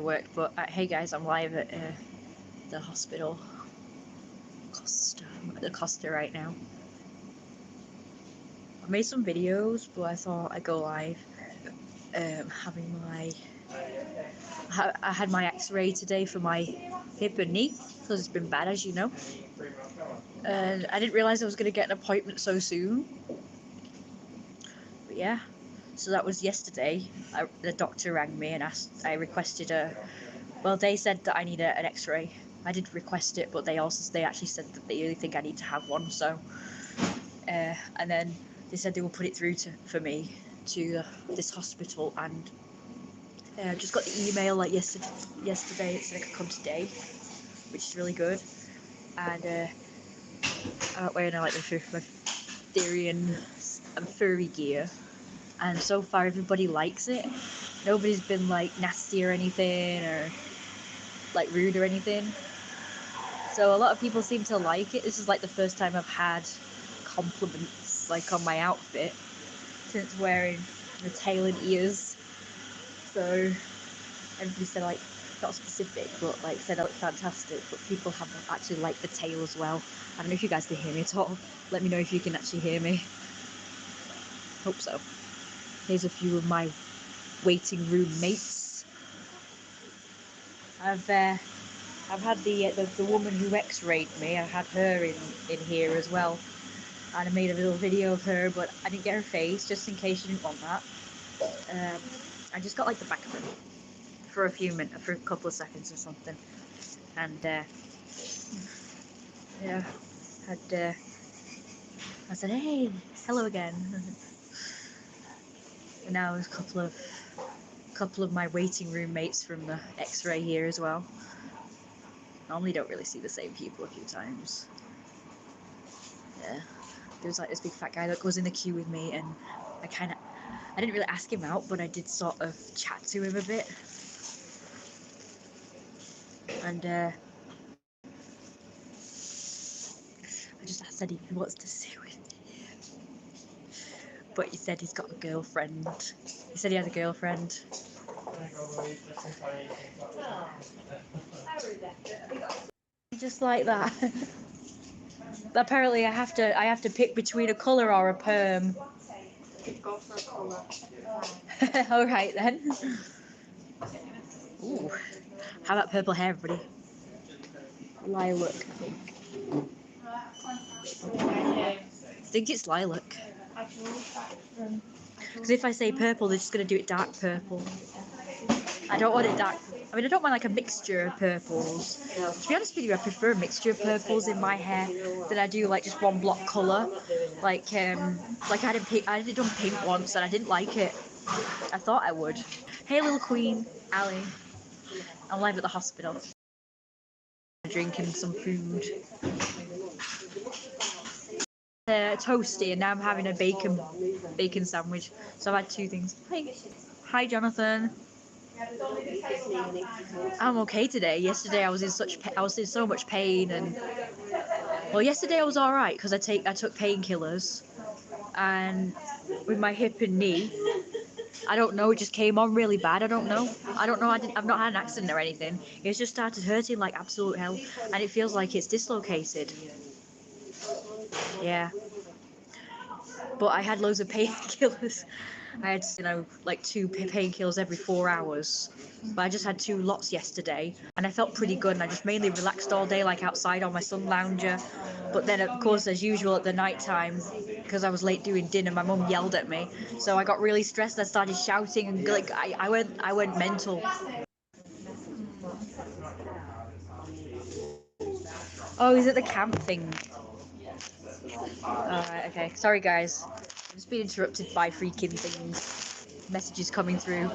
work, but hey guys, I'm live at the hospital, I'm at the Costa right now. I made some videos, but I thought I'd go live. Having my, I had my X-ray today for my hip and knee because it's been bad, as you know. And I didn't realize I was gonna get an appointment so soon. But yeah, so that was yesterday. The doctor rang me and I requested a. Well, they said that I need an X-ray. I did request it, but they actually said that they really think I need to have one. So, and then they said they will put it through for me to this hospital, and I just got the email like yesterday. It said I could come today, which is really good. And I'm wearing like my Therian and furry gear, and so far everybody likes it. Nobody's been like nasty or anything, or like rude or anything. So a lot of people seem to like it. This is like the first time I've had compliments like on my outfit since wearing the tail and ears. So everybody said, like, not specific, but like said I look fantastic. But people have actually liked the tail as well. I don't know if you guys can hear me at all. Let me know if you can actually hear me. Hope so. Here's a few of my waiting room mates. I've had the woman who X-rayed me. I had her in here as well, and I made a little video of her, but I didn't get her face just in case you didn't want that. I just got like the back of it for a few minutes, for a couple of seconds or something, and yeah, I said, hey, hello again. And now there's a couple of my waiting room mates from the X-ray here as well. Normally don't really see the same people a few times. Yeah, there's like this big fat guy that goes in the queue with me, and I didn't really ask him out, but I did sort of chat to him a bit. And I just asked if he wants to sit with me. But he said he's got a girlfriend. He said he has a girlfriend. Just like that. Apparently I have to pick between a colour or a perm. Go for a colour. Alright then. Ooh. How about purple hair, everybody? Lilac, I think it's lilac. Because if I say purple, they're just going to do it dark purple. I don't want it dark. I mean, I don't mind like a mixture of purples. To be honest with you, I prefer a mixture of purples in my hair than I do like just one block colour. Like I did on pink once and I didn't like it. I thought I would. Hey, little queen, Ali. I'm live at the hospital. Drinking some food. Toasty, and now I'm having a bacon sandwich. So I've had two things. Hi, Jonathan. I'm okay today. Yesterday I was in so much pain, and well, yesterday I was all right because I took painkillers, and with my hip and knee, I don't know, it just came on really bad. I don't know. I've not had an accident or anything. It's just started hurting like absolute hell, and it feels like it's dislocated. Yeah. But I had loads of painkillers. I had, like 2 painkillers every 4 hours. But I just had 2 lots yesterday, and I felt pretty good, and I just mainly relaxed all day, like outside on my sun lounger. But then, of course, as usual at the night time, because I was late doing dinner, my mum yelled at me. So I got really stressed. I started shouting, and like I went mental. Oh, is it the camp thing? Alright, okay. Sorry, guys. I've just been interrupted by freaking things. Messages coming through.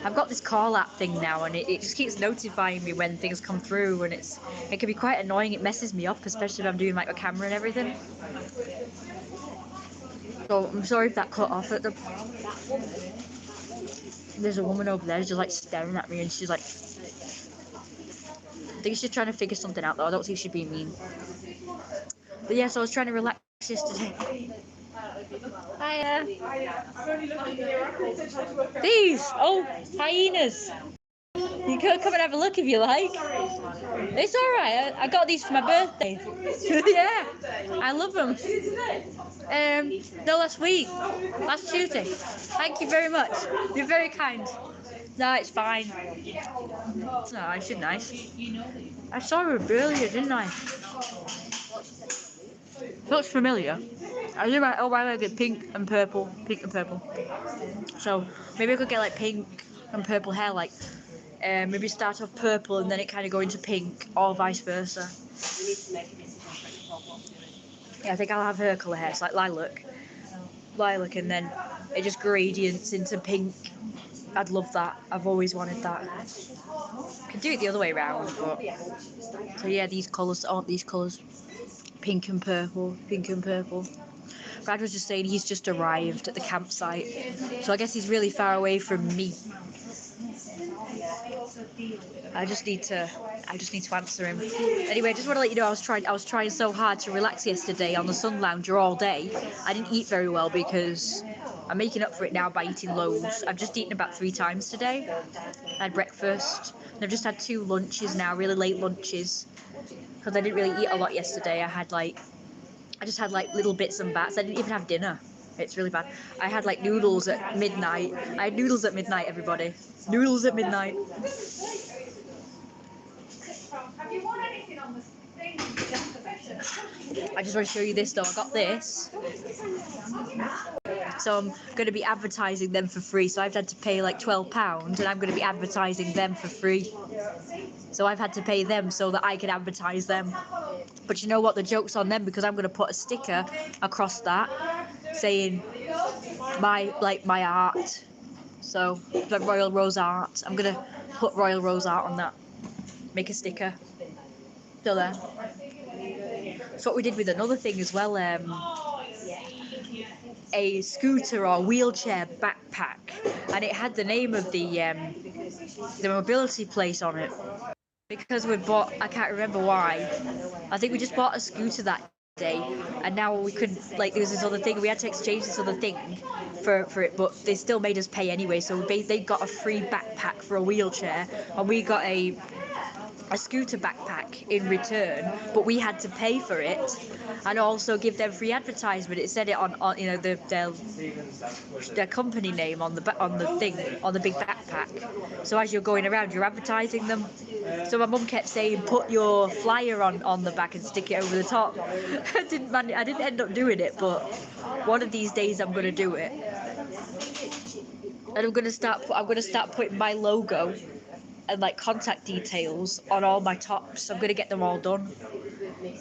I've got this call app thing now, and it just keeps notifying me when things come through, and it can be quite annoying. It messes me up, especially if I'm doing like a camera and everything. So I'm sorry if that cut off at the. There's a woman over there just like staring at me, and she's like, I think she's trying to figure something out though. I don't think she's being mean. But yeah, so I was trying to relax yesterday. Hiya. These hyenas. You can come and have a look if you like. It's all right. I got these for my birthday. Yeah, I love them. No, last week, last Tuesday. Thank you very much. You're very kind. No, it's fine. No, it's nice. I saw her earlier, didn't I? Looks familiar. I do like, oh, I like it pink and purple. So maybe I could get like pink and purple hair, like maybe start off purple and then it kind of go into pink, or vice versa. Yeah, I think I'll have her colour hair, it's like lilac, and then it just gradients into pink. I'd love that. I've always wanted that. Could do it the other way around, but so yeah, these colours aren't these colours. Pink and purple. Brad was just saying he's just arrived at the campsite, so I guess he's really far away from me. I just need to answer him. Anyway, I just want to let you know I was trying so hard to relax yesterday on the sun lounger all day. I didn't eat very well because I'm making up for it now by eating loads. I've just eaten about 3 times today. I had breakfast, and I've just had 2 lunches now, really late lunches, because I didn't really eat a lot yesterday. I just had like little bits and bats. I didn't even have dinner. It's really bad. I had like noodles at midnight. I had noodles at midnight, everybody. Noodles at midnight. Have you won anything on this thing? I just want to show you this though. I got this. So I'm going to be advertising them for free. So I've had to pay like £12 and I'm going to be advertising them for free. So I've had to pay them so that I can advertise them. But you know what? The joke's on them because I'm going to put a sticker across that saying my art. So like Royal Rose Art. I'm going to put Royal Rose Art on that. Make a sticker. Still there. That's what we did with another thing as well. A scooter or wheelchair backpack, and it had the name of the mobility place on it. Because we bought, I can't remember why. I think we just bought a scooter that day, and now we couldn't, like, there was this other thing. We had to exchange this other thing for it, but they still made us pay anyway. So they got a free backpack for a wheelchair, and we got a scooter backpack in return, but we had to pay for it and also give them free advertisement. It said it on you know their company name on the thing, on the big backpack. So as you're going around, you're advertising them. So my mum kept saying, put your flyer on the back and stick it over the top. I didn't end up doing it, but one of these days I'm going to do it. And I'm going to start putting my logo and like contact details on all my tops. I'm going to get them all done.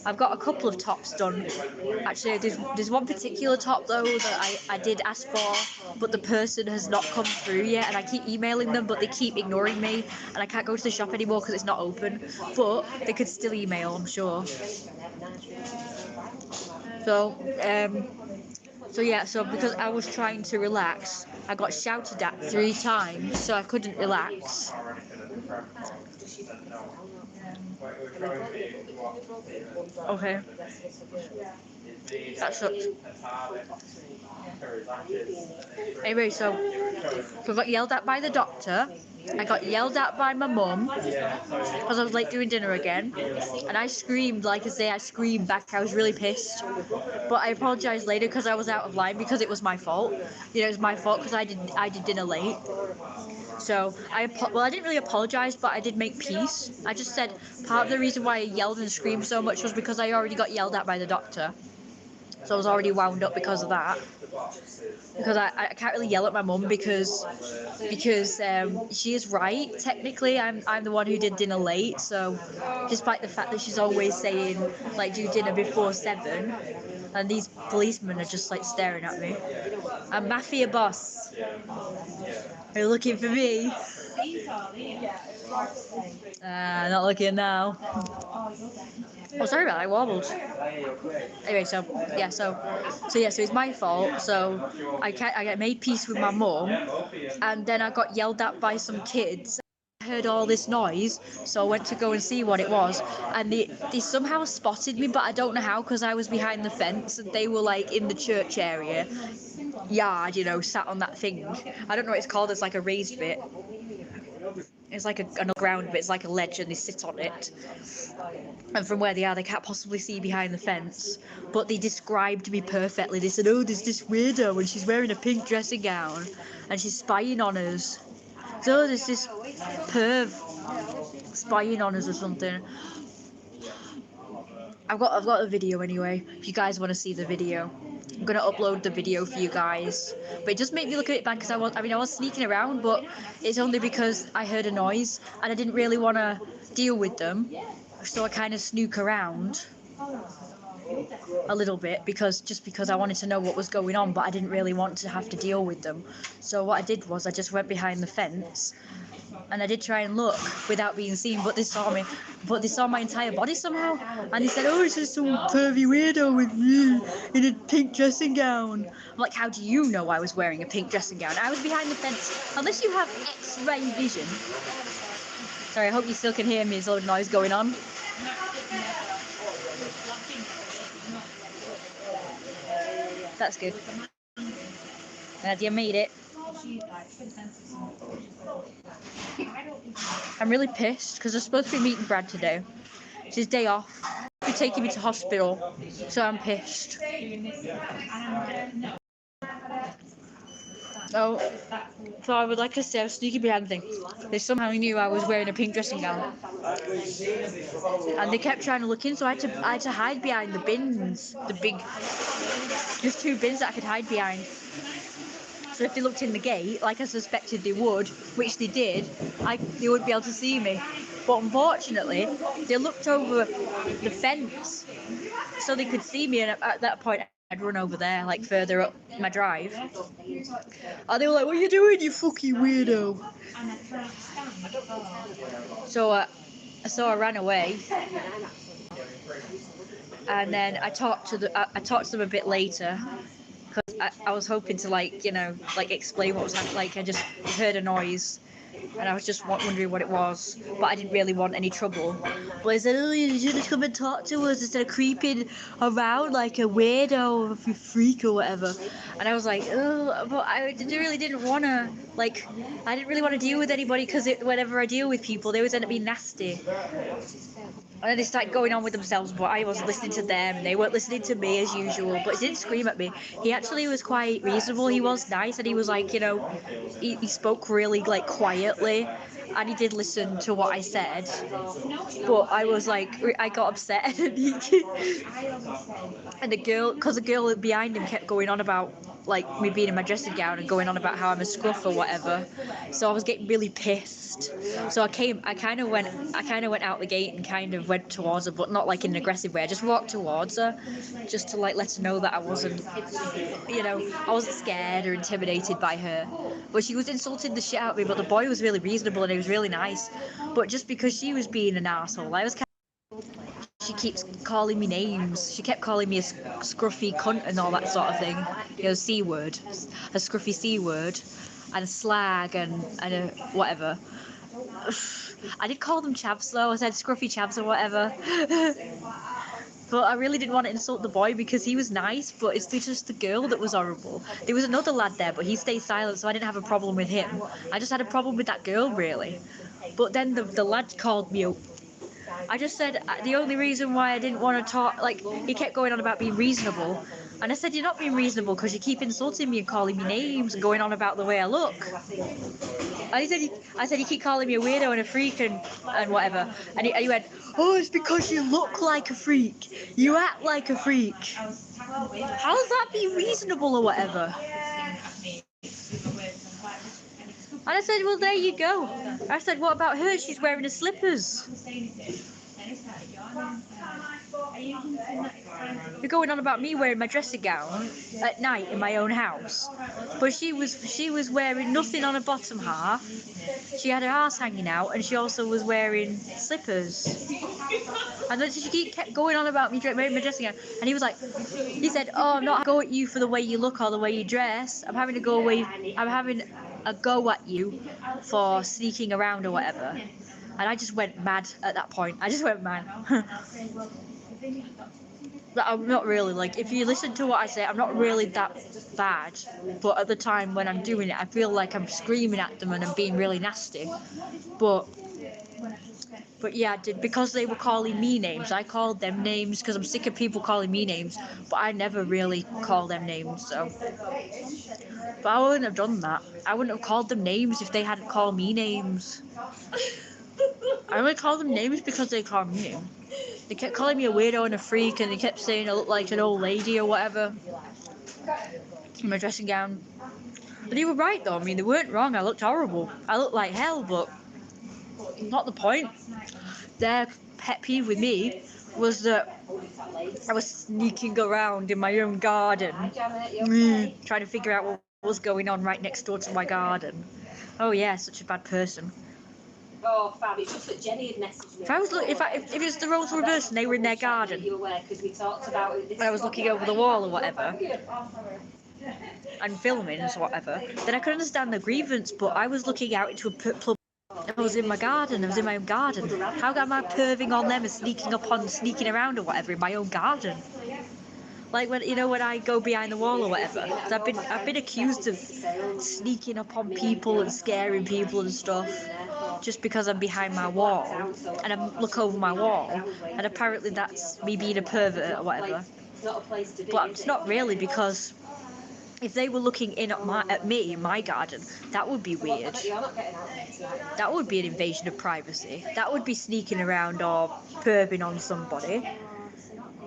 I've got a couple of tops done. Actually, there's one particular top though that I did ask for, but the person has not come through yet, and I keep emailing them, but they keep ignoring me, and I can't go to the shop anymore because it's not open. But they could still email, I'm sure. So yeah, so because I was trying to relax, I got shouted at 3 times, so I couldn't relax. Okay. That sucks. Anyway, so I got yelled at by the doctor. I got yelled at by my mum because I was late doing dinner again, and I screamed, like I say, I screamed back. I was really pissed, but I apologized later because I was out of line because it was my fault. You know, it was my fault because I did dinner late. So I didn't really apologize, but I did make peace. I just said part of the reason why I yelled and screamed so much was because I already got yelled at by the doctor. So I was already wound up because of that. Because I can't really yell at my mum because she is right. Technically, I'm the one who did dinner late. So despite the fact that she's always saying like do dinner before 7, and these policemen are just like staring at me. I'm mafia boss. Are you looking for me? Not looking now. Oh, sorry about that, I wobbled. Anyway, so it's my fault. So I made peace with my mum, and then I got yelled at by some kids. I heard all this noise, so I went to go and see what it was, and they somehow spotted me, but I don't know how because I was behind the fence and they were like in the church area, yard, you know, sat on that thing. I don't know what it's called. It's like a raised bit. It's like an ground, but it's like a ledge, and they sit on it. And from where they are, they can't possibly see behind the fence. But they described me perfectly. They said, "Oh, there's this weirdo, and she's wearing a pink dressing gown, and she's spying on us. So there's this perv spying on us or something." I've got a video anyway. If you guys want to see the video, I'm gonna upload the video for you guys. But it just made me look a bit bad because I was sneaking around, but it's only because I heard a noise and I didn't really want to deal with them, so I kind of snook around a little bit because I wanted to know what was going on, but I didn't really want to have to deal with them. So what I did was I just went behind the fence. And I did try and look without being seen, but they saw me. But they saw my entire body somehow. And they said, "Oh, it's just some pervy weirdo with me in a pink dressing gown." I'm like, how do you know I was wearing a pink dressing gown? I was behind the fence. Unless you have X-ray vision. Sorry, I hope you still can hear me. There's a lot of noise going on. That's good. Nadia made it. I'm really pissed because I'm supposed to be meeting Brad today. It's his day off. He's taking me to hospital, so I'm pissed. So I would like to say I was sneaking behind the thing. They somehow knew I was wearing a pink dressing gown, and they kept trying to look in. So I had to hide behind the bins. There's 2 bins that I could hide behind. So if they looked in the gate, like I suspected they would, which they did, they wouldn't be able to see me. But unfortunately, they looked over the fence so they could see me, and at that point, I'd run over there, like further up my drive. And they were like, "What are you doing, you fucking weirdo?" So I ran away. And then I talked to them a bit later. Because I was hoping to explain what was happening. Like I just heard a noise, and I was just wondering what it was, but I didn't really want any trouble. But I said, "Oh, you should come and talk to us instead of creeping around like a weirdo or a freak or whatever." And I was like, "Oh," but I really didn't want to. Like, I didn't really want to deal with anybody because whenever I deal with people, they always end up being nasty. And then they started going on with themselves, but I wasn't listening to them, and they weren't listening to me as usual. But he didn't scream at me. He actually was quite reasonable. He was nice, and he was like, he spoke really like quietly, and he did listen to what I said. But I was like, I got upset, and the girl behind him kept going on about like me being in my dressing gown and going on about how I'm a scruff or whatever. So I was getting really pissed. So I kind of went out the gate and kind of went towards her, but not like in an aggressive way. I just walked towards her, just to like let her know that I wasn't scared or intimidated by her. But she was insulting the shit out of me. But the boy was really reasonable and he was really nice. But just because she was being an asshole, she keeps calling me names. She kept calling me a scruffy cunt and all that sort of thing. C word, a scruffy C word, and a slag and a whatever. I did call them chavs though. I said scruffy chavs or whatever. But I really didn't want to insult the boy because he was nice, but it's just the girl that was horrible. There was another lad there, but he stayed silent, so I didn't have a problem with him. I just had a problem with that girl, really. But then the lad called me up. I just said the only reason why I didn't want to talk, like, he kept going on about being reasonable. And I said, "You're not being reasonable because you keep insulting me and calling me names and going on about the way I look." I said, "You keep calling me a weirdo and a freak and whatever." And he went, "Oh, it's because you look like a freak. You act like a freak. How's that being reasonable or whatever?" And I said, "Well, there you go." I said, "What about her? She's wearing her slippers." You're going on about me wearing my dressing gown at night in my own house, but she was wearing nothing on her bottom half. She had her arse hanging out, and she also was wearing slippers. And then she kept going on about me wearing my dressing gown, and he said, "Oh, I'm not going at you for the way you look or the way you dress. I'm having a go at you for sneaking around or whatever." And I just went mad at that point. I just went mad. that I'm not really like, if you listen to what I say, I'm not really that bad. But at the time when I'm doing it, I feel like I'm screaming at them and I'm being really nasty. But yeah, because they were calling me names, I called them names because I'm sick of people calling me names. But I never really call them names, so. But I wouldn't have done that. I wouldn't have called them names if they hadn't called me names. I only called them names because they called me names. They kept calling me a weirdo and a freak, and they kept saying I look like an old lady or whatever in my dressing gown. But they were right though. I mean, they weren't wrong. I looked horrible. I looked like hell, but not the point. Their pet peeve with me was that I was sneaking around in my own garden, trying to figure out what was going on right next door to my garden. Oh yeah, such a bad person. Oh, fab! It's just that Jenny had messaged me. If it was the roles were reversed and they were in their garden, You aware because we talked about it. and I was looking over the wall or whatever, and filming or whatever, then I could understand the grievance. But I was looking out into a plum. I was in my garden. I was in my own garden. How am I perving on them and sneaking around or whatever in my own garden? Like when I go behind the wall or whatever. So I've been accused of sneaking up on people and scaring people and stuff, just because I'm behind my wall and I look over my wall, and apparently that's me being a pervert or whatever. But it's not really, because if they were looking in at me in my garden, that would be weird. That would be an invasion of privacy. That would be sneaking around or perving on somebody.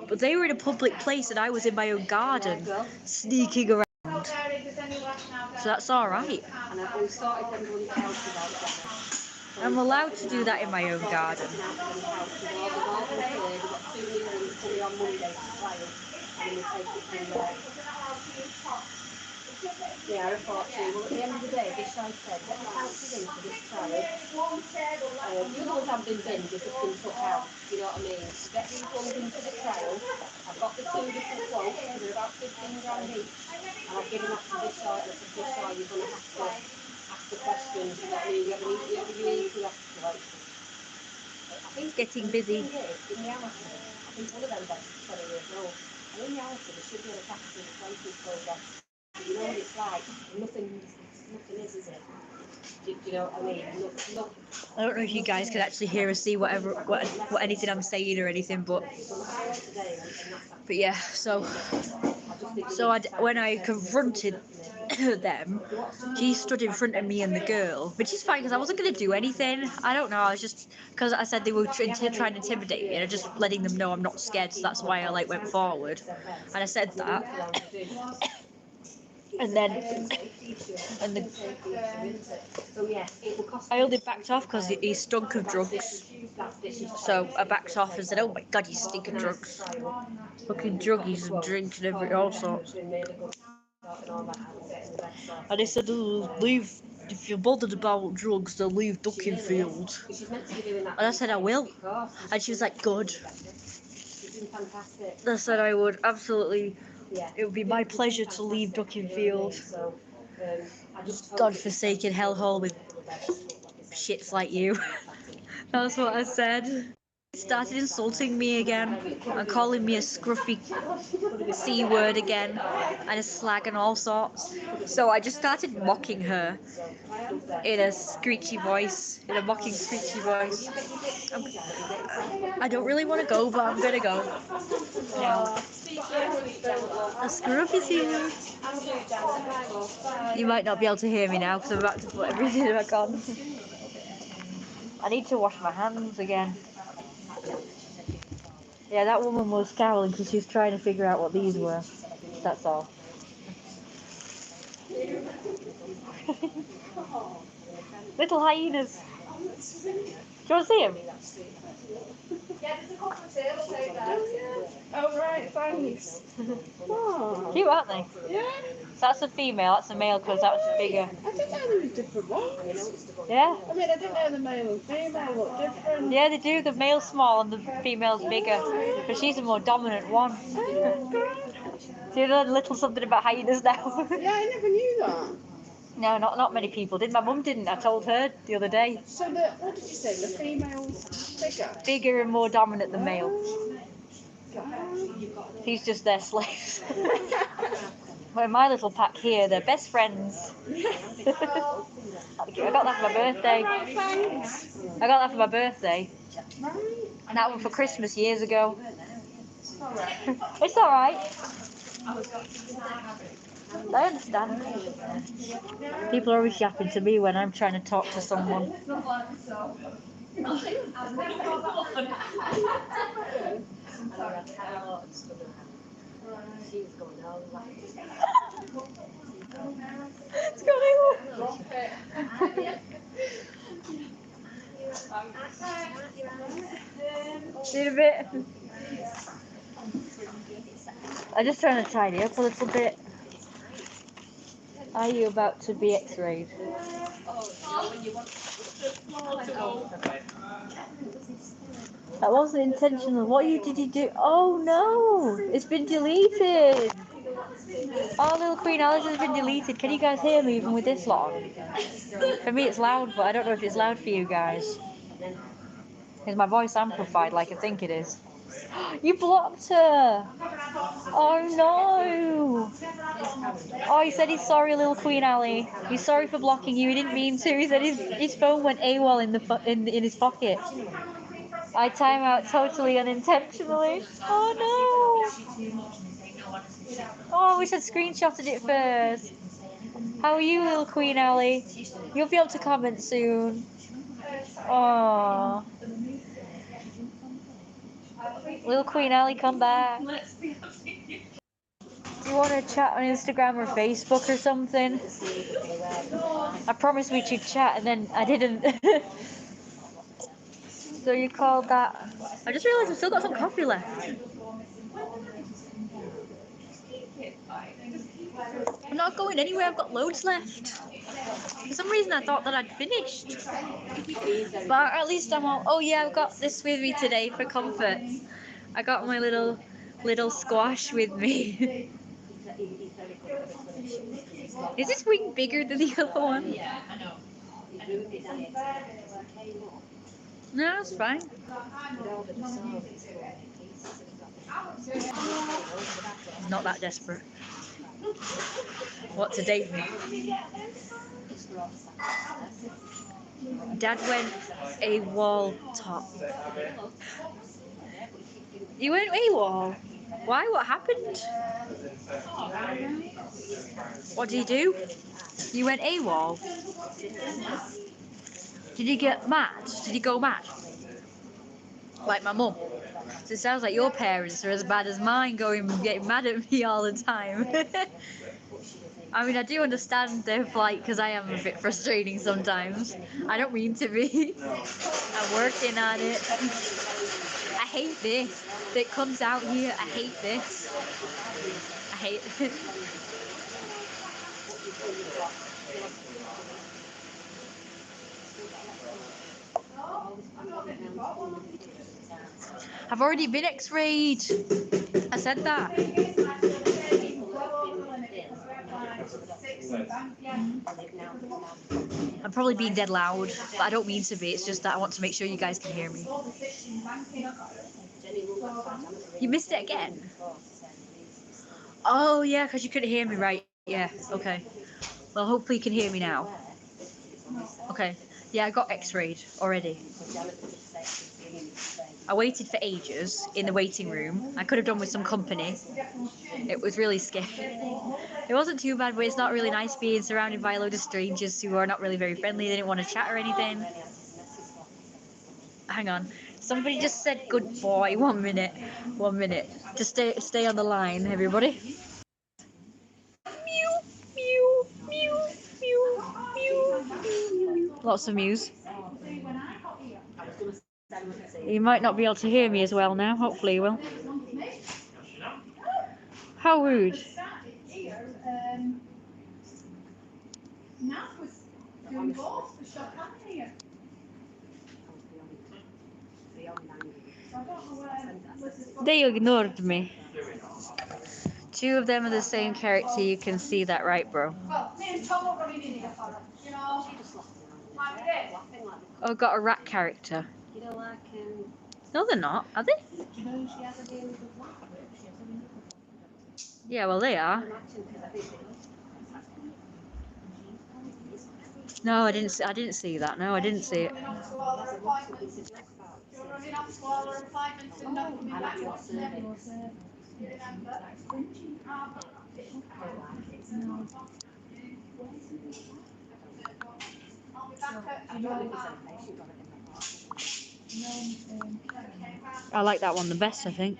But they were in a public place and I was in my own garden, sneaking around. So that's alright. I'm allowed to do that in my own garden. Yeah, I thought too. Well, at the end of the day, this guy said, get the couches in for this child. The other ones haven't been binned, they've just been took out. You know what I mean? So get these ones in for the trial. I've got the 2 different quotes, they're about 15 grand each. And I've given that to this side, and for this side, you're going to have to ask the questions. You know what I mean? You have to like. It's getting busy. In reality, I think one of them vets is 20 years old. And in reality, there should be a capital replacement program. You know what it's like? Nothing is it? Do you know what I mean? I don't know if you guys can actually hear or see what anything I'm saying or anything, but yeah. So when I confronted them, he stood in front of me and the girl, which is fine because I wasn't going to do anything. I don't know. I was just, because I said they were trying to intimidate me, and I just letting them know I'm not scared. So that's why I went forward, and I said that. And I only backed off because he stunk of drugs. So I backed off and said, "Oh my God, you stink of drugs, fucking druggies and drink and all sorts." And they said, "Oh, leave. If you're bothered about drugs, then leave Duckingfield." And I said, "I will." And she was like, "Good." I said I would absolutely. It would be my pleasure to leave Duckingfield. God-forsaken hellhole with shits like you. That's what I said. He started insulting me again and calling me a scruffy C word again and a slag and all sorts. So I just started mocking her in a screechy voice, in a mocking screechy voice. I don't really want to go, but I'm gonna go. Yeah. A scruffy C word. You might not be able to hear me now because I'm about to put everything back on. I need to wash my hands again. Yeah, that woman was scowling because she was trying to figure out what these were. That's all. Little hyenas. Do you want to see them? Oh, right, thanks. Oh. Cute, aren't they? Yeah. That's a female, that's a male because that's bigger. I didn't know there was different ones. Yeah? I mean, I didn't know the male and female look different. Yeah, they do. The male's small and the female's bigger. But she's a more dominant one. Oh, God. Do you know a little something about hyenas now? Yeah, I never knew that. No, not many people did. My mum didn't. I told her the other day. So, what did you say? The female's bigger? Bigger and more dominant than male. He's just their slaves. Well, my little pack here, they're best friends. I got that for my birthday. Thanks. I got that for my birthday. And that one for Christmas years ago. It's alright. I understand. People are always yapping to me when I'm trying to talk to someone. It's going Need a bit. I'm just trying to tidy up a little bit. Are you about to be x-rayed? That wasn't intentional. What did you do? Oh no! It's been deleted! Oh, little Queen Alice has been deleted. Can you guys hear me even with this lot on? For me it's loud, but I don't know if it's loud for you guys. Is my voice amplified like I think it is? You blocked her! Oh no! Oh, he said he's sorry, little Queen Ali. He's sorry for blocking you. He didn't mean to. He said his phone went AWOL in his pocket. I time out totally unintentionally. Oh no! Oh, we should have screenshotted it first. How are you, little Queen Ali? You'll be able to comment soon. Oh. Little Queen Ali, come back. Do you want to chat on Instagram or Facebook or something? I promised we should chat and then I didn't. So you called that? I just realised I've still got some coffee left. I'm not going anywhere, I've got loads left. For some reason I thought that I'd finished. But at least I'm all... Oh yeah, I've got this with me today for comfort. I got my little squash with me. Is this wing bigger than the other one? Yeah, I know. No, it's fine. He's not that desperate. What to date me? Dad went AWOL top. You went AWOL? Why? What happened? What did you do? You went AWOL? Did you get mad? Did you go mad? Like my mum? So it sounds like your parents are as bad as mine, getting mad at me all the time. I mean, I do understand their plight because I am a bit frustrating sometimes. I don't mean to be. I'm working on it. I hate this. That comes out here. I hate this. I hate it. I've already been x-rayed. I said that. I'm probably being dead loud, but I don't mean to be. It's just that I want to make sure you guys can hear me. You missed it again? Oh yeah, because you couldn't hear me right. Yeah, okay. Well, hopefully you can hear me now. Okay. Yeah, I got x-rayed already. I waited for ages in the waiting room. I could have done with some company. It was really scary. It wasn't too bad, but it's not really nice being surrounded by a load of strangers who are not really very friendly. They didn't want to chat or anything. Hang on. Somebody just said good boy. 1 minute. 1 minute. Just stay on the line, everybody. Mew, mew, mew, mew, mew, mew. Lots of mews. You might not be able to hear me as well now. Hopefully you will. How rude. They ignored me. Two of them are the same character. You can see that, right, bro? Oh, got a rat character. No, they're not. Are they? Yeah, well, they are. No, I didn't. I didn't see that. No, I didn't see it. I like that one the best, I think.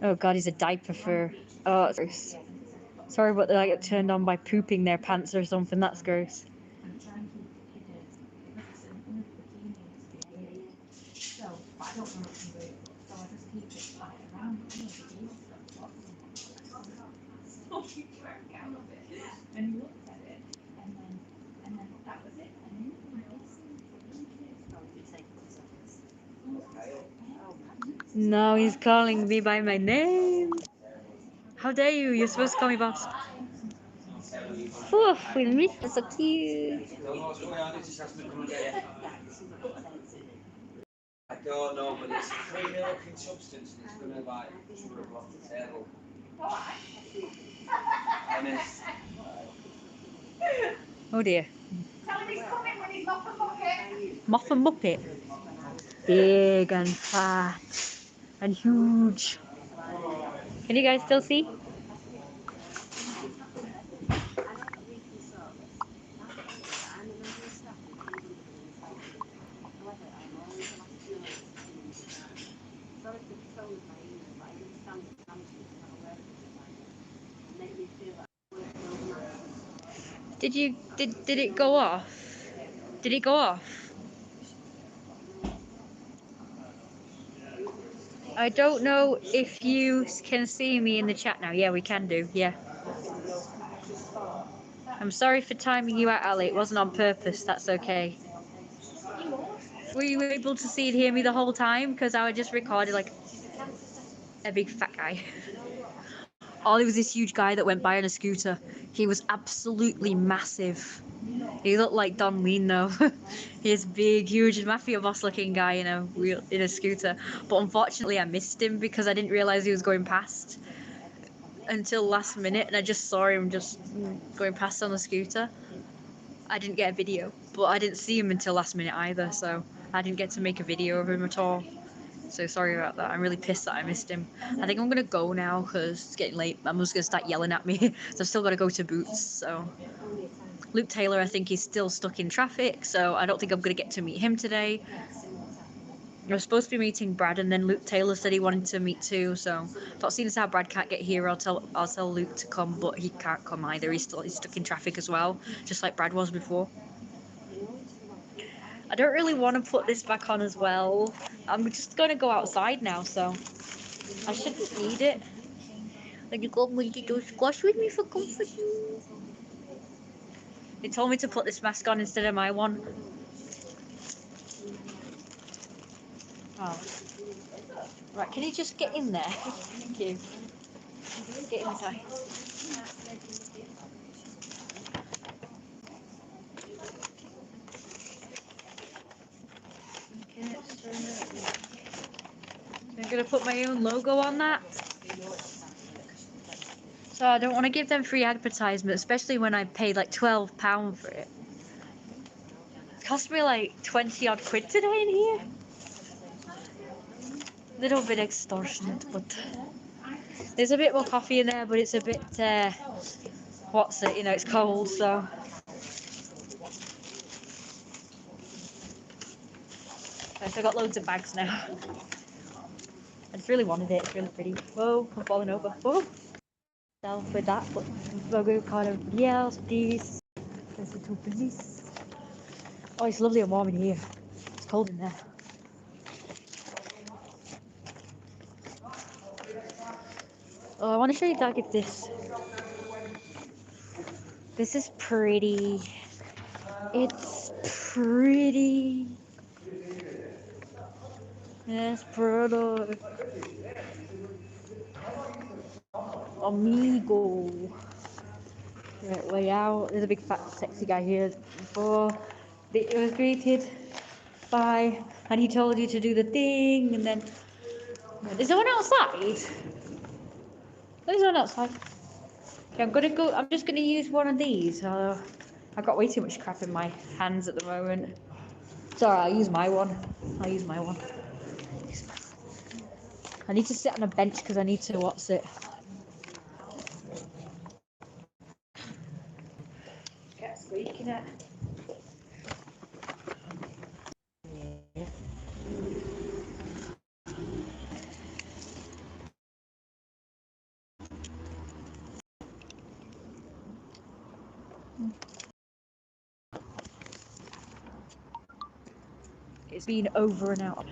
Oh God, he's a diaper for. Oh, that's gross. Sorry, but they like get turned on by pooping their pants or something. That's gross. No, he's calling me by my name. How dare you? You're supposed to call me boss. Oof, we miss you. So cute. I don't know, but it's a creamy looking substance and it's gonna like rub off the table. And it's Oh dear. Muff and Muppet. Big and fat and huge. Can you guys still see? Did it go off? Did it go off? I don't know if you can see me in the chat now. Yeah, we can do. Yeah. I'm sorry for timing you out, Ali. It wasn't on purpose. That's okay. Were you able to see and hear me the whole time? Because I just recorded like a big fat guy. Ollie was this huge guy that went by on a scooter. He was absolutely massive. He looked like Don Lean though. He's big, huge, mafia boss looking guy in a scooter. But unfortunately I missed him because I didn't realise he was going past until last minute, and I just saw him just going past on the scooter. I didn't get a video, but I didn't see him until last minute either, so I didn't get to make a video of him at all. So sorry about that. I'm really pissed that I missed him. I think I'm gonna go now because it's getting late. I'm just gonna start yelling at me. So I've still got to go to Boots. So Luke Taylor, I think he's still stuck in traffic, so I don't think I'm gonna get to meet him today. I was supposed to be meeting Brad, and then Luke Taylor said he wanted to meet too. So thought, seeing as how Brad can't get here, I'll tell Luke to come, but he can't come either. He's stuck in traffic as well, just like Brad was before. I don't really want to put this back on as well. I'm just gonna go outside now, so I shouldn't need it. Like, you got me to do squash with me for comfort. They told me to put this mask on instead of my one. Oh. Right, can you just get in there? Thank you. Get inside. Okay, so I'm gonna put my own logo on that. So I don't want to give them free advertisement, especially when I paid like £12 for it. It cost me like 20 odd quid today in here. Little bit extortionate, but there's a bit more coffee in there, but it's a bit what's it, it's cold, so I've got loads of bags now. I just really wanted it. It's really pretty. Whoa, I'm falling over. Whoa. Self with that, but logo kind of yells, these. There's the two police. Oh, it's lovely and warm in here. It's cold in there. Oh, I want to show you Doug this. This is pretty. It's pretty. Yes, pretty. Amigo. Right, way out. There's a big fat sexy guy here before. It was greeted by, and he told you to do the thing, and then is there one outside? There's one outside. Okay, I'm just gonna use one of these. I've got way too much crap in my hands at the moment. Sorry, I'll use my one. I need to sit on a bench because I need to what's it. Get squeaking it. It's been over and out.